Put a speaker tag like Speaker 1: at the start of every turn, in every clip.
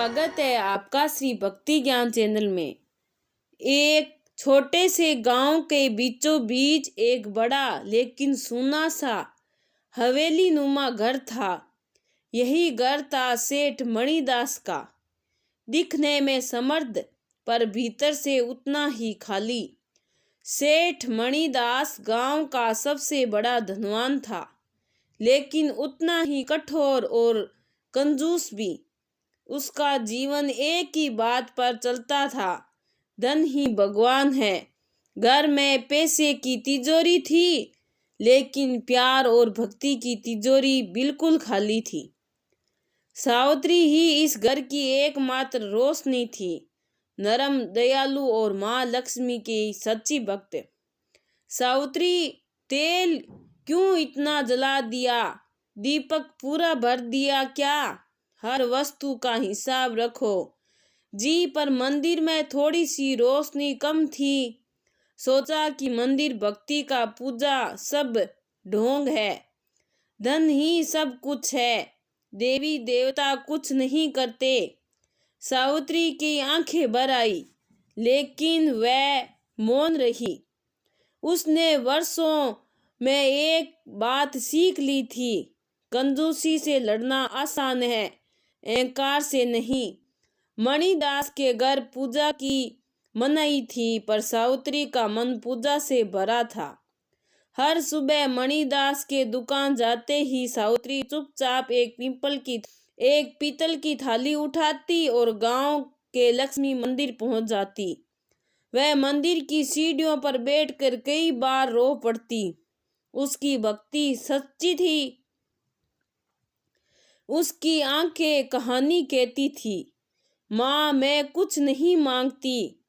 Speaker 1: स्वागत है आपका श्री भक्ति ज्ञान चैनल में। एक छोटे से गांव के बीचों बीच एक बड़ा लेकिन सूना सा हवेली नुमा घर था। यही घर था सेठ मणिदास का। दिखने में समर्थ पर भीतर से उतना ही खाली। सेठ मणिदास गांव का सबसे बड़ा धनवान था, लेकिन उतना ही कठोर और कंजूस भी। उसका जीवन एक ही बात पर चलता था, धन ही भगवान है। घर में पैसे की तिजोरी थी, लेकिन प्यार और भक्ति की तिजोरी बिल्कुल खाली थी। सावित्री ही इस घर की एकमात्र रोशनी थी, नरम, दयालु और माँ लक्ष्मी की सच्ची भक्त। सावित्री, तेल क्यों इतना जला दिया? दीपक पूरा भर दिया क्या? हर वस्तु का हिसाब रखो जी। पर मंदिर में थोड़ी सी रोशनी कम थी। सोचा कि मंदिर भक्ति का पूजा सब ढोंग है, धन ही सब कुछ है, देवी देवता कुछ नहीं करते। सावित्री की आंखें भर आई, लेकिन वह मौन रही। उसने वर्षों में एक बात सीख ली थी, कंजूसी से लड़ना आसान है, अहंकार से नहीं। मणिदास के घर पूजा की मनाही थी, पर सावित्री का मन पूजा से भरा था। हर सुबह मणिदास के दुकान जाते ही सावित्री चुपचाप एक पीतल की थाली उठाती और गांव के लक्ष्मी मंदिर पहुंच जाती। वह मंदिर की सीढ़ियों पर बैठकर कई बार रो पड़ती। उसकी भक्ति सच्ची थी। उसकी आंखें कहानी कहती थी, माँ मैं कुछ नहीं मांगती,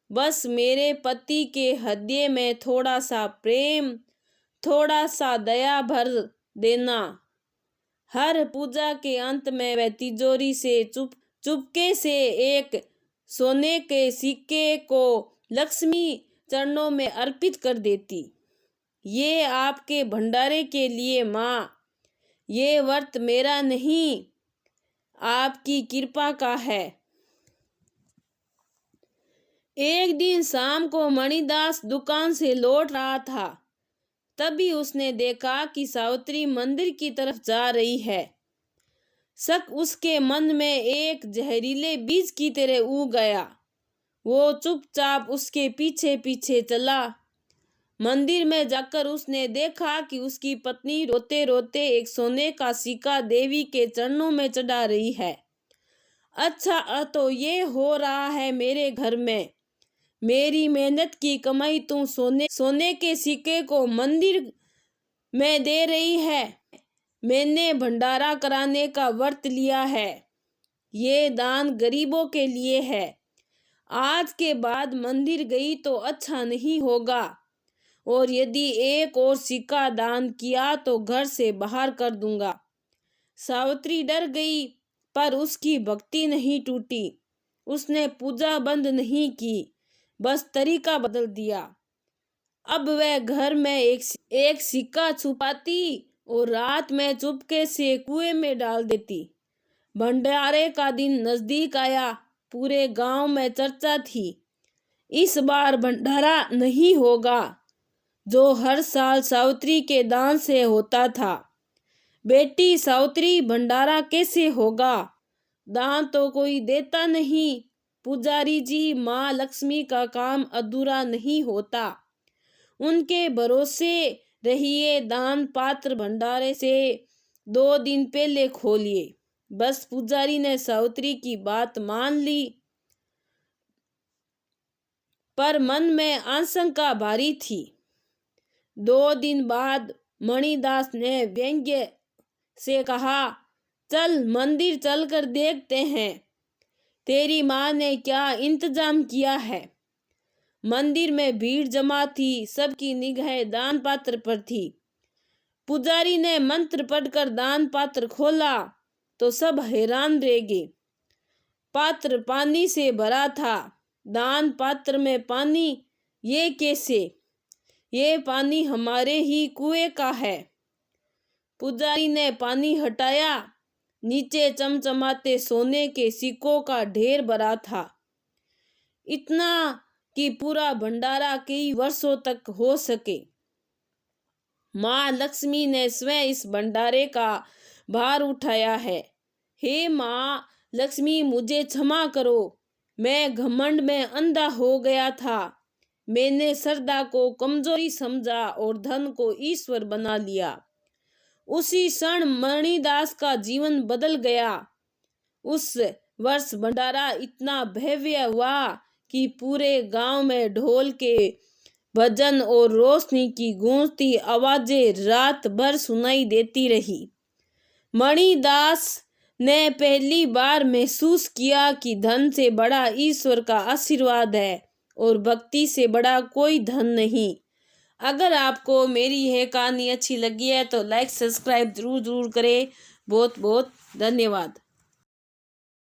Speaker 1: बस मेरे पति के हृदय में थोड़ा सा प्रेम, थोड़ा सा दया भर देना। हर पूजा के अंत में वह तिजोरी से चुपके से एक सोने के सिक्के को लक्ष्मी चरणों में अर्पित कर देती। ये आपके भंडारे के लिए माँ, ये व्रत मेरा नहीं, आपकी कृपा का है। एक दिन शाम को मणिदास दुकान से लौट रहा था। तभी उसने देखा कि सावित्री मंदिर की तरफ जा रही है। शक उसके मन में एक जहरीले बीज की तरह उग गया। वो चुपचाप उसके पीछे पीछे चला। मंदिर में जाकर उसने देखा कि उसकी पत्नी रोते रोते एक सोने का सिक्का देवी के चरणों में चढ़ा रही है। अच्छा, तो ये हो रहा है मेरे घर में। मेरी मेहनत की कमाई तुम सोने के सिक्के को मंदिर में दे रही है। मैंने भंडारा कराने का व्रत लिया है। ये दान गरीबों के लिए है। आज के बाद मंदिर गई तो अच्छा नहीं होगा, और यदि एक और सिक्का दान किया तो घर से बाहर कर दूंगा। सावित्री डर गई, पर उसकी भक्ति नहीं टूटी। उसने पूजा बंद नहीं की, बस तरीका बदल दिया। अब वह घर में एक सिक्का छुपाती और रात में चुपके से कुएं में डाल देती। भंडारे का दिन नजदीक आया। पूरे गांव में चर्चा थी, इस बार भंडारा नहीं होगा जो हर साल सावित्री के दान से होता था। बेटी सावित्री, भंडारा कैसे होगा? दान तो कोई देता नहीं। पुजारी जी, माँ लक्ष्मी का काम अधूरा नहीं होता। उनके भरोसे रहिए। दान पात्र भंडारे से 2 दिन पहले खोलिए। बस पुजारी ने सावित्री की बात मान ली, पर मन में आशंका भारी थी। 2 दिन बाद मणिदास ने व्यंग्य से कहा, चल मंदिर चलकर देखते हैं, तेरी माँ ने क्या इंतजाम किया है। मंदिर में भीड़ जमा थी, सबकी निगाहें दान पात्र पर थी। पुजारी ने मंत्र पढ़कर दान पात्र खोला तो सब हैरान रह गए। पात्र पानी से भरा था। दान पात्र में पानी, ये कैसे? ये पानी हमारे ही कुएं का है। पुजारी ने पानी हटाया, नीचे चमचमाते सोने के सिक्कों का ढेर भरा था, इतना कि पूरा भंडारा कई वर्षों तक हो सके। माँ लक्ष्मी ने स्वयं इस भंडारे का भार उठाया है। हे माँ लक्ष्मी, मुझे क्षमा करो, मैं घमंड में अंधा हो गया था। मैंने श्रद्धा को कमजोरी समझा और धन को ईश्वर बना लिया। उसी क्षण मणिदास का जीवन बदल गया। उस वर्ष भंडारा इतना भव्य हुआ कि पूरे गांव में ढोल के भजन और रोशनी की गूंजती आवाजें रात भर सुनाई देती रही। मणिदास ने पहली बार महसूस किया कि धन से बड़ा ईश्वर का आशीर्वाद है और भक्ति से बड़ा कोई धन नहीं। अगर आपको मेरी यह कहानी अच्छी लगी है तो लाइक सब्सक्राइब जरूर करें। बहुत बहुत धन्यवाद।